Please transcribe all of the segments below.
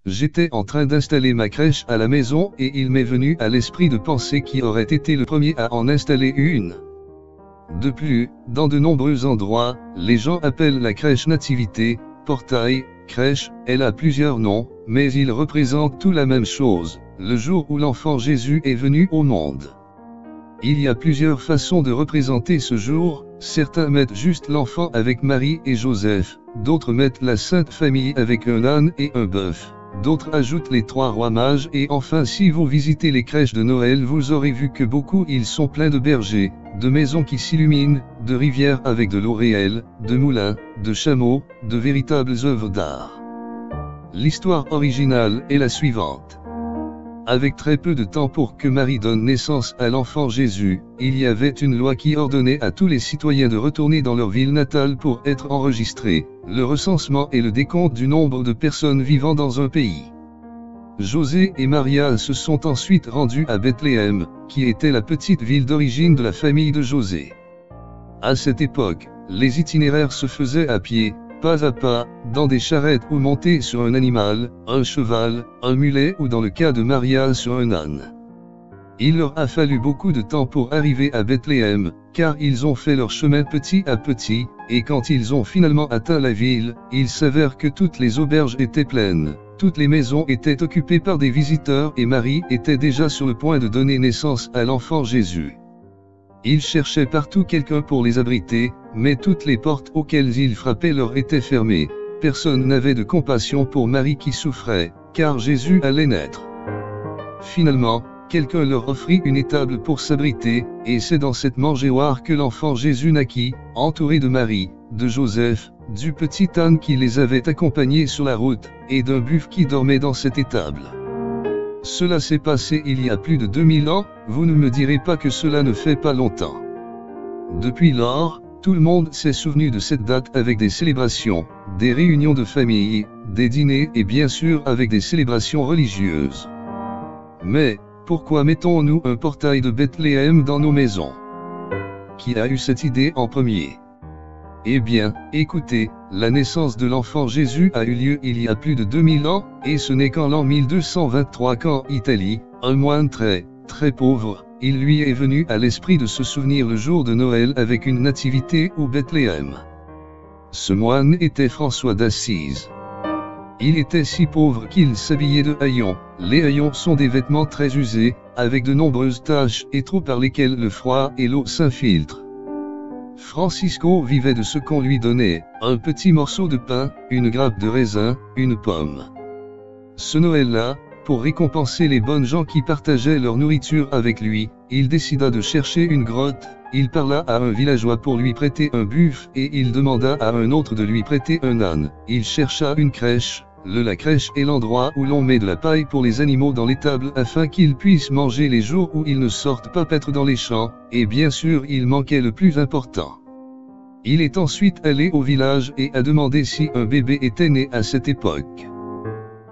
J'étais en train d'installer ma crèche à la maison et il m'est venu à l'esprit de penser qui aurait été le premier à en installer une. De plus, dans de nombreux endroits, les gens appellent la crèche nativité, portail, crèche, elle a plusieurs noms, mais ils représentent tout la même chose, le jour où l'enfant Jésus est venu au monde. Il y a plusieurs façons de représenter ce jour, certains mettent juste l'enfant avec Marie et Joseph, d'autres mettent la Sainte Famille avec un âne et un bœuf, d'autres ajoutent les 3 rois mages et enfin si vous visitez les crèches de Noël vous aurez vu que beaucoup ils sont pleins de bergers, de maisons qui s'illuminent, de rivières avec de l'eau réelle, de moulins, de chameaux, de véritables œuvres d'art. L'histoire originale est la suivante. Avec très peu de temps pour que Marie donne naissance à l'enfant Jésus, il y avait une loi qui ordonnait à tous les citoyens de retourner dans leur ville natale pour être enregistrés, le recensement et le décompte du nombre de personnes vivant dans un pays. José et Maria se sont ensuite rendus à Bethléem, qui était la petite ville d'origine de la famille de José. À cette époque, les itinéraires se faisaient à pied, pas à pas, dans des charrettes ou montés sur un animal, un cheval, un mulet ou dans le cas de Maria sur un âne. Il leur a fallu beaucoup de temps pour arriver à Bethléem, car ils ont fait leur chemin petit à petit, et quand ils ont finalement atteint la ville, il s'avère que toutes les auberges étaient pleines, toutes les maisons étaient occupées par des visiteurs et Marie était déjà sur le point de donner naissance à l'enfant Jésus. Ils cherchaient partout quelqu'un pour les abriter, mais toutes les portes auxquelles ils frappaient leur étaient fermées. Personne n'avait de compassion pour Marie qui souffrait, car Jésus allait naître. Finalement, quelqu'un leur offrit une étable pour s'abriter, et c'est dans cette mangeoire que l'enfant Jésus naquit, entouré de Marie, de Joseph, du petit âne qui les avait accompagnés sur la route, et d'un buffle qui dormait dans cette étable. Cela s'est passé il y a plus de 2000 ans, vous ne me direz pas que cela ne fait pas longtemps. Depuis lors, tout le monde s'est souvenu de cette date avec des célébrations, des réunions de famille, des dîners et bien sûr avec des célébrations religieuses. Mais, pourquoi mettons-nous un portail de Bethléem dans nos maisons? Qui a eu cette idée en premier? Eh bien, écoutez, la naissance de l'enfant Jésus a eu lieu il y a plus de 2000 ans, et ce n'est qu'en l'an 1223 qu'en Italie, un moine très pauvre, il lui est venu à l'esprit de se souvenir le jour de Noël avec une nativité au Bethléem. Ce moine était François d'Assise. Il était si pauvre qu'il s'habillait de haillons. Les haillons sont des vêtements très usés, avec de nombreuses taches et trous par lesquels le froid et l'eau s'infiltrent. Francisco vivait de ce qu'on lui donnait, un petit morceau de pain, une grappe de raisin, une pomme. Ce Noël-là, pour récompenser les bonnes gens qui partageaient leur nourriture avec lui, il décida de chercher une grotte, il parla à un villageois pour lui prêter un buffle et il demanda à un autre de lui prêter un âne. Il chercha une crèche, la crèche est l'endroit où l'on met de la paille pour les animaux dans l'étable afin qu'ils puissent manger les jours où ils ne sortent pas paître dans les champs, et bien sûr il manquait le plus important. Il est ensuite allé au village et a demandé si un bébé était né à cette époque.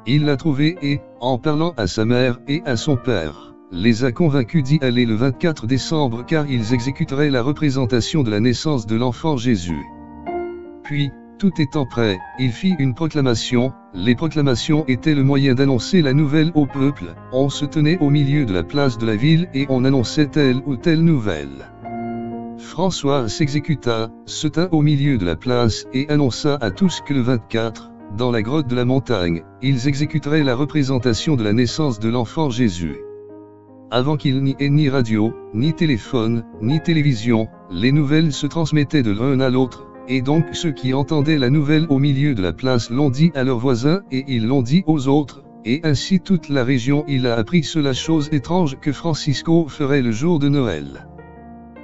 Il l'a trouvé et, en parlant à sa mère et à son père, les a convaincus d'y aller le 24 décembre car ils exécuteraient la représentation de la naissance de l'enfant Jésus. Puis, tout étant prêt, il fit une proclamation. Les proclamations étaient le moyen d'annoncer la nouvelle au peuple. On se tenait au milieu de la place de la ville et on annonçait telle ou telle nouvelle. François s'exécuta, se tint au milieu de la place et annonça à tous que le 24, dans la grotte de la montagne, ils exécuteraient la représentation de la naissance de l'enfant Jésus. Avant qu'il n'y ait ni radio, ni téléphone, ni télévision, les nouvelles se transmettaient de l'un à l'autre. Et donc ceux qui entendaient la nouvelle au milieu de la place l'ont dit à leurs voisins et ils l'ont dit aux autres, et ainsi toute la région il a appris cela chose étrange que Francisco ferait le jour de Noël.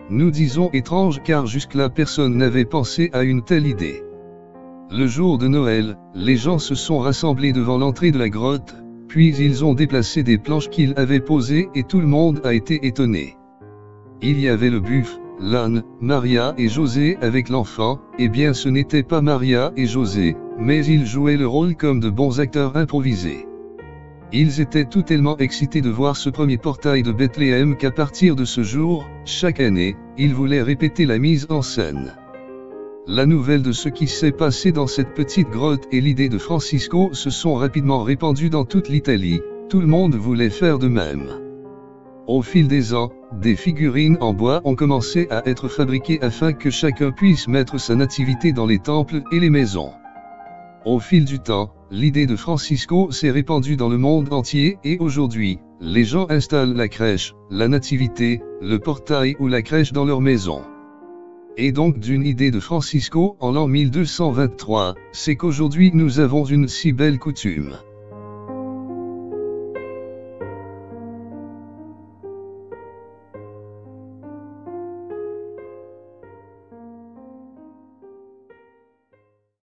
Nous disons étrange car jusque-là personne n'avait pensé à une telle idée. Le jour de Noël, les gens se sont rassemblés devant l'entrée de la grotte, puis ils ont déplacé des planches qu'ils avaient posées et tout le monde a été étonné. Il y avait le buffle, l'âne, Maria et José avec l'enfant, eh bien ce n'était pas Maria et José, mais ils jouaient le rôle comme de bons acteurs improvisés. Ils étaient tout tellement excités de voir ce premier portail de Bethléem qu'à partir de ce jour, chaque année, ils voulaient répéter la mise en scène. La nouvelle de ce qui s'est passé dans cette petite grotte et l'idée de Francisco se sont rapidement répandues dans toute l'Italie. Tout le monde voulait faire de même. Au fil des ans, des figurines en bois ont commencé à être fabriquées afin que chacun puisse mettre sa nativité dans les temples et les maisons. Au fil du temps, l'idée de Francisco s'est répandue dans le monde entier et aujourd'hui, les gens installent la crèche, la nativité, le portail ou la crèche dans leur maison. Et donc d'une idée de Francisco en l'an 1223, c'est qu'aujourd'hui nous avons une si belle coutume.